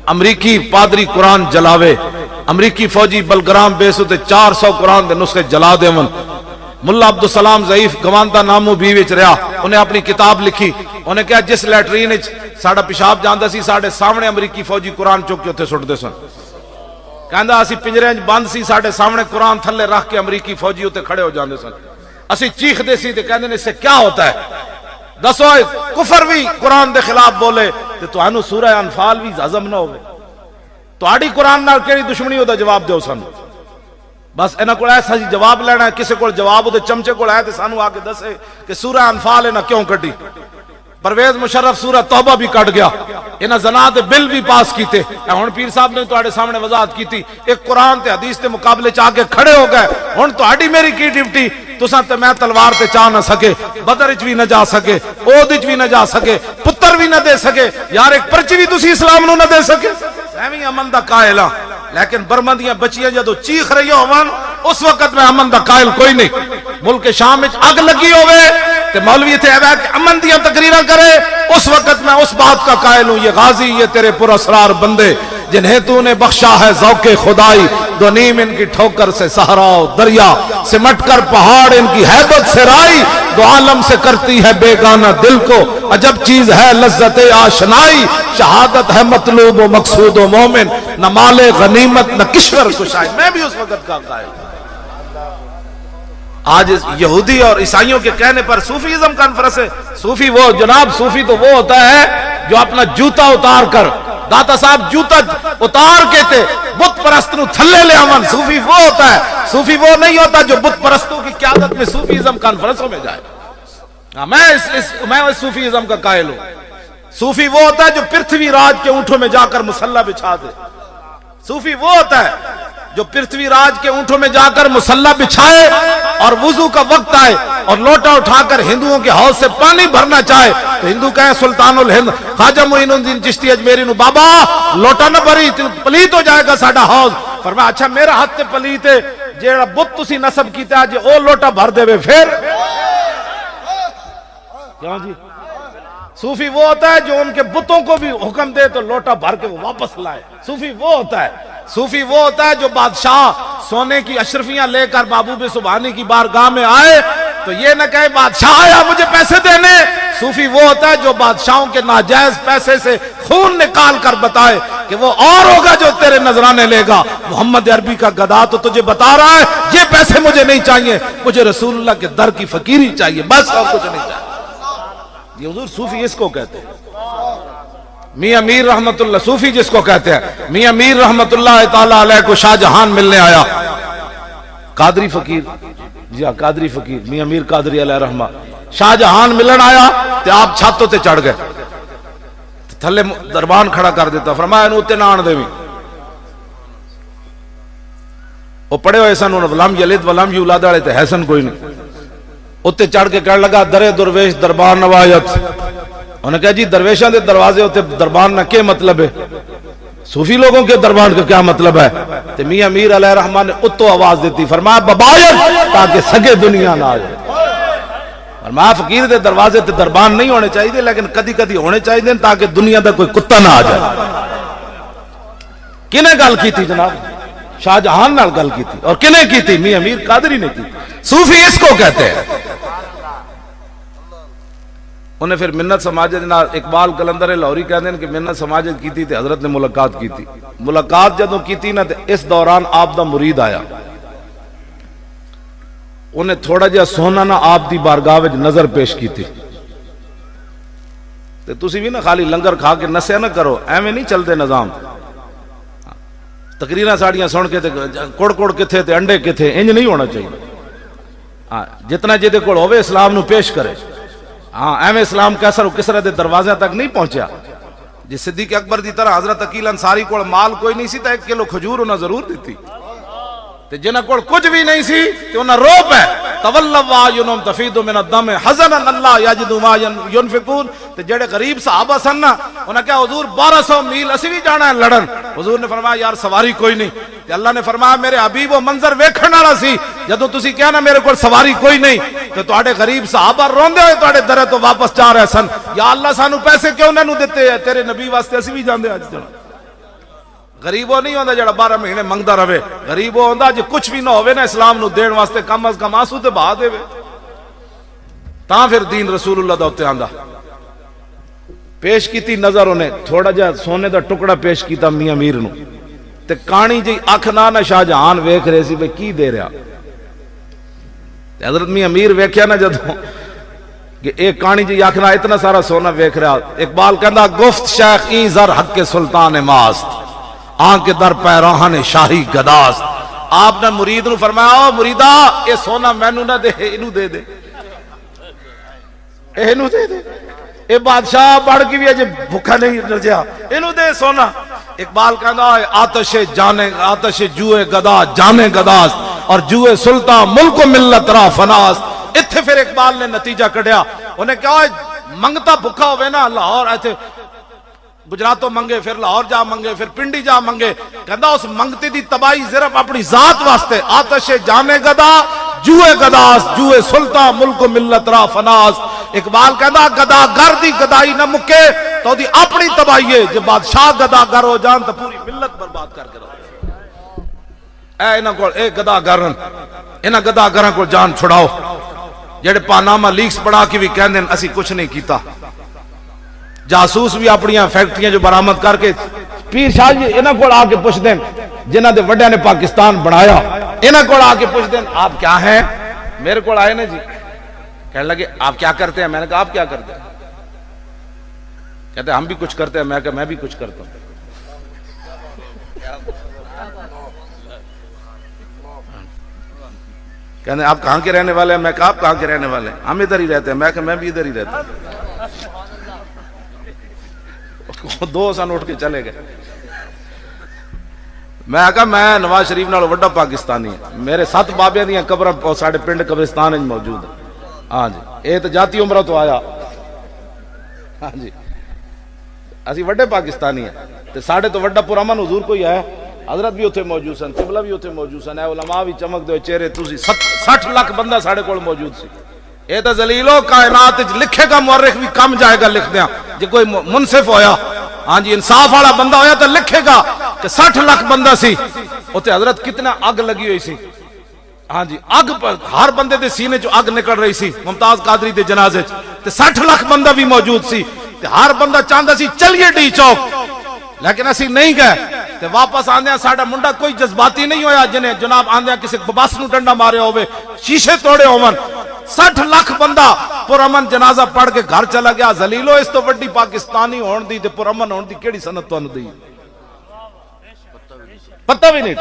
امریکی پادری قرآن جلاوے، امریکی فوجی بلگرام بیس تے 400 قرآن دے نسخے جلا دیون۔ ملا عبدالسلام ضعیف گواندہ نامو بیوی وچ رہا، انہیں اپنی کتاب لکھی، انہیں کہا جس لیٹرین وچ ساڈا پیشاب جاندا سی ساڈے سامنے امریکی فوجی قرآن چک کے اوتھے سٹ دے سن۔ کہندا اسی پنجرے وچ بند سی ساڈے سامنے قرآن تھلے رکھ کے امریکی فوجی اوتے کھڑے ہو جاندے سن، اسی چیخ دے سی تے کہندے نے اس سے کیا ہوتا ہے؟ دسو کفر بھی قرآن دے خلاف بولے تے تانوں سورہ انفال بھی ہضم نہ ہوے، تہاڈی قرآن نال کیڑی دشمنی ہودا جواب دیو سانو۔ بس انہاں کول ایسا جی جواب لینا ہے، کسے کول جواب دے چمچے کول ہے تے سانو آ کے دسے کہ سورہ انفال انہاں کیوں کڈی۔ پرویز مشرف سورہ توبہ بھی کٹ گیا، انہاں زنا دے بل بھی پاس کیتے، ہن پیر صاحب نے تہاڈے سامنے وضاحت کیتی، ایک قرآن تے حدیث دے مقابلے چ آ کے کھڑے ہو گئے، ہن تہاڈی میری کی ڈیوٹی؟ تساں تے میں تلوار تے چاہ نہ سکے، بدر وچ بھی نہ جا سکے، اود وچ بھی نہ جا سکے، پتر بھی نہ دے سکے، یار ایک پرچی بھی تسی اسلام نو نہ دے سکے۔ میں بھی امن دا قائل ہاں، لیکن برما دیاں بچیاں جدو چیخ رہی ہون اس وقت میں امن دا قائل کوئی نہیں۔ ملک شام وچ اگ لگی ہوئے تے مولوی اتنے آیا کہ امن دیاں تقریراں کرے، اس وقت میں اس بات کا قائل ہوں، یہ غازی، یہ تیرے پر اسرار بندے جنہیں تو نے بخشا ہے ذوق خدائی، دو نیم ان کی ٹھوکر سے صحرا و دریا، سمٹ کر پہاڑ ان کی ہیبت سے رائی، دو عالم سے کرتی ہے بیگانہ دل کو، عجب چیز ہے لذت آشنائی، شہادت ہے مطلوب و مقصود و مومن، نہ مال غنیمت نہ کشور کشائی۔ میں بھی اس وقت کا قائل ہوں۔ آج یہودی اور عیسائیوں کے کہنے پر صوفیزم کانفرنس ہے، صوفی وہ جناب، صوفی تو وہ ہوتا ہے جو اپنا جوتا اتار کر، داتا صاحب جوتا اتار کے تے بت پرست نو تھلے لے آون، صوفی وہ ہوتا ہے، صوفی وہ نہیں ہوتا جو بت پرستوں کی قیادت میں صوفیزم کانفرنسوں میں جائے۔ میں اس صوفیزم کا قائل ہوں۔ صوفی وہ ہوتا ہے جو پرتھوی راج کے اونٹوں میں جا کر مصلی بچھا دے، صوفی وہ ہوتا ہے جو پرتھوی راج کے اونٹوں میں جا کر مصلی بچھائے اور وضو کا وقت آئے اور لوٹا اٹھا کر ہندوؤں کے حوض سے پانی بھرنا چاہے تو ہندو کہیں سلطان الہند خواجہ معین الدین چشتی اجمیری نو، بابا لوٹا نہ بھری پلیت ہو جائے گا ساڈا حوض۔ فرمایا اچھا میرا ہاتھ تے پلیت ہے، جیڑا بت تسی نصب کیتا ہے جے او لوٹا بھر دے وے پھر کیوں جی؟ صوفی وہ ہوتا ہے جو ان کے بتوں کو بھی حکم دے تو لوٹا بھر کے وہ واپس لائے، صوفی وہ ہوتا ہے۔ صوفی وہ ہوتا ہے جو بادشاہ سونے کی اشرفیاں لے کر محبوب سبحانی کی بارگاہ میں آئے تو یہ نہ کہے بادشاہ آیا مجھے پیسے دینے، صوفی وہ ہوتا ہے جو بادشاہوں کے ناجائز پیسے سے خون نکال کر بتائے کہ وہ اور ہوگا جو تیرے نذرانے لے گا۔ محمد عربی کا گدا تو تجھے بتا رہا ہے یہ پیسے مجھے نہیں چاہیے، مجھے رسول اللہ کے در کی فقیری چاہیے، بس اور کچھ نہیں چاہیے۔ یہ حضور صوفی اس کو کہتے ہیں۔ میاں میر رحمت اللہ صوفی جس کو کہتے ہیں، میاں میر رحمت اللہ تعالیٰ علیہ کو شاہ جہان ملنے آیا، قادری فقیر، جی ہاں قادری فقیر میاں میر قادری علیہ رحمہ شاہ جہان ملن آیا تو آپ چھاتوں تے چڑھ گئے، تھلے دربان کھڑا کر دیتا، فرمایا انہوں تے نہ آن دے بھی، وہ پڑے ہوئے سن انہوں ولم یلد ولم یولد والے تے حسن کوئی نہیں، اتے چڑھ کے کہنے لگا درے درویش دربان نوایت۔ انہوں نے کہا جی درویشاں دے دروازے ہوتے دربان نہ کیا مطلب ہے، صوفی لوگوں کے دربان کا کیا مطلب ہے؟ تو میاں میر علیہ رحمان نے اتو آواز دیتی، فرمایا ببایت تاکہ سگے دنیا نہ آ جائے۔ فرمایا فقیر دے دروازے تے دربان نہیں ہونے چاہیے لیکن کدی کدی ہونے چاہیے تاکہ دنیا دا کوئی کتا نہ آ جائے۔ کنے گل کی تھی جناب؟ شاہ جہان نال گل کی تھی، اور کنے کی تھی؟ میاں میر قادری نے کی۔ صوفی اس کو کہتے ہیں۔ انہیں پھر منت سماجت اقبال کلندر لاہوری کہتے ہیں کہ منت سماجت کی تھی تے حضرت نے ملاقات کی تھی، ملاقات جدوں کی تھی نا تے اس دوران آپ دا مرید آیا، انہیں تھوڑا جہا سونا نا آپ دی بارگاہ وچ نظر پیش کی تھی، تے تسی بھی نا خالی لنگر کھا کے نسیا نہ کرو، ایویں نہیں چلتے نظام، تقریراں ساڑیاں سن کے تے کوڑ کوڑ کتھے تے انڈے کتھے، انج نہیں ہونا چاہیے، جتنا جے دے کول ہوے اسلام نو پیش کرے۔ ہاں ایویں اسلام کیسر و کسرے دے دروازے تک نہیں پہنچیا، جس صدیق اکبر دی طرح حضرت عقیل انصاری کو مال کوئی نہیں سی تو 1 کلو کھجور انہاں ضرور دیتی، تے جنہاں کول کچھ بھی نہیں سی تے انہاں روپ ہے تولوا واعینہم تفیض من الدم حزنا اللہ یجد ما ينفقون، تے جڑے غریب صحابہ سن نا انہاں کہا حضور 1200 میل اسی بھی جانا ہے لڑن، حضور نے فرمایا یار سواری کوئی نہیں، تے اللہ نے فرمایا میرے حبیب وہ منظر ویکھن والا سی جدوں تسی کہیا نا میرے کول سواری کوئی نہیں تے تواڈے غریب صحابہ روندے ہوئے تواڈے درے تو واپس جا رہے سن، یا اللہ سانو پیسے کیوں نہ دتے ہیں، تیرے نبی واسطے اسی بھی جاندے اج غریب وہ نہیں ہوتا جڑا 12 مہینے منگتا رہے، غریب وہ ہوتا جی کچھ بھی نہ ہوئے نا اسلام نو دین واسطے کم از کم آنسو تے بہا دے تاں پھر دین رسول اللہ دا اتنے آندا۔ پیش کیتی نظر انہیں تھوڑا جا سونے دا ٹکڑا پیش کیتا میاں میر نو تے کانی جی اکھ نہ شاہ جہان ویکھ رہے سی بے کی دے رہا، حضرت میاں میر ویکھیا نا جدوں کہ ایک کانی جی اکھ نہ اتنا سارا سونا ویکھ رہا، اقبال کہندا گفت شیخ این زر حق کے سلطان ماست آن کے در پیراہن شاہی گداست۔ آپ نے مرید نو فرمایا او مریدا اے سونا مینوں نہ دے اینو دے دے، اینو دے دے، اے بادشاہ بڑھ کے بھی اجے بھوکا نہیں رجیا، اینو دے سونا۔ اقبال کہندا آتش جانے آتش جوئے گدا جانے گداست اور جوئے سلطان ملک و ملت را فناست۔ اتھے پھر اقبال نے نتیجہ کڈیا، انہیں کہا منگتا بھوکا ہوئے نا لاہور ایتھے گجراتوں منگے پھر لاہور جا منگے پھر پنڈی جا منگے، کہندا اس منگتی دی تباہی صرف اپنی ذات واسطے، آتش جانے گدا جوئے گداست جوئے سلطان ملک و ملت را فناست۔ اقبال کہندا گدا گر دی گدائی نہ مکے تو دی اپنی تباہی ہے، جب بادشاہ گدا گر ہو جان تو پوری ملت برباد کر کے رہو۔ اے انہاں کول اے گدا گرن انہاں گدا گراں کو جان چھڑاؤ جڑے پاناما لیکس پڑھا کے بھی کہندے اسی کچھ نہیں کیتا، جاسوس بھی اپنی فیکٹریاں جو برآمد کر کے پیر شاہ جی انہاں کول آ کے پوچھ دیں جنہاں دے وڈیاں نے پاکستان بنایا، انہاں کول آ کے پوچھ دیں آپ کیا ہیں، میرے کول آئے نا جی کہنے لگے آپ کیا کرتے ہیں، میں نے کہا آپ کیا کرتے ہیں، کہتے ہیں ہم بھی کچھ کرتے ہیں، میں کہا میں بھی کچھ کرتا ہوں۔ کہتے ہیں آپ کہاں کے رہنے والے ہیں، میں کہا آپ کہاں کے رہنے والے ہیں، ہم ادھر ہی رہتے ہیں، میں کہا میں بھی ادھر ہی رہتا ہوں۔ دو سن اٹھ کے چلے گئے۔ میں کہا میں نواز شریف نال وڈا پاکستانی ہوں، میرے 7 بابیاں دیاں قبراں ساڈے پنڈ قبرستان وچ موجود ہیں۔ ہاں جی اے تو جاتی عمرہ تو آیا، ہاں جی اسی وڈے پاکستانی ہیں تے ساڈے تو وڈا پرامن حضور کوئی ہے، حضرت بھی اتنے موجود سن، قبلہ بھی اتنے موجود سن، اے علماء بھی چمک دے چہرے، تسی 60 لاکھ بندہ ساڈے کول موجود سی۔ اے تے ذلیلو کائنات وچ لکھے گا مورخ بھی کم جائے گا لکھ دیاں، جے کوئی منصف ہویا ہاں جی انصاف والا بندہ ہویا تو لکھے گا کہ 60 لاکھ بندہ سی، اتنے حضرت کتنا اگ لگی ہوئی سی، ہاں جی اگ پر ہر بندے دے سینے چو اگ نکل رہی سی ممتاز قادری دے جنازے تے 60 لاکھ بندہ بھی موجود سی تے ہر بندہ چاہندا سی چلیے ڈی چوک، لیکن اسی نہیں گئے تے واپس آندیاں ساڈا منڈا کوئی جذباتی نہیں ہویا جنہیں جناب آندیاں کسی بس نو ڈنڈا مارے ہوئے شیشے توڑے ہون، 60 لاکھ بندہ پرامن جنازہ پڑھ کے گھر چلا گیا۔ ذلیلو اس تو وڈی پاکستانی ہون دی تے پرامن ہون دی کیڑی سنت تانوں دی، پتہ بھی نہیں۔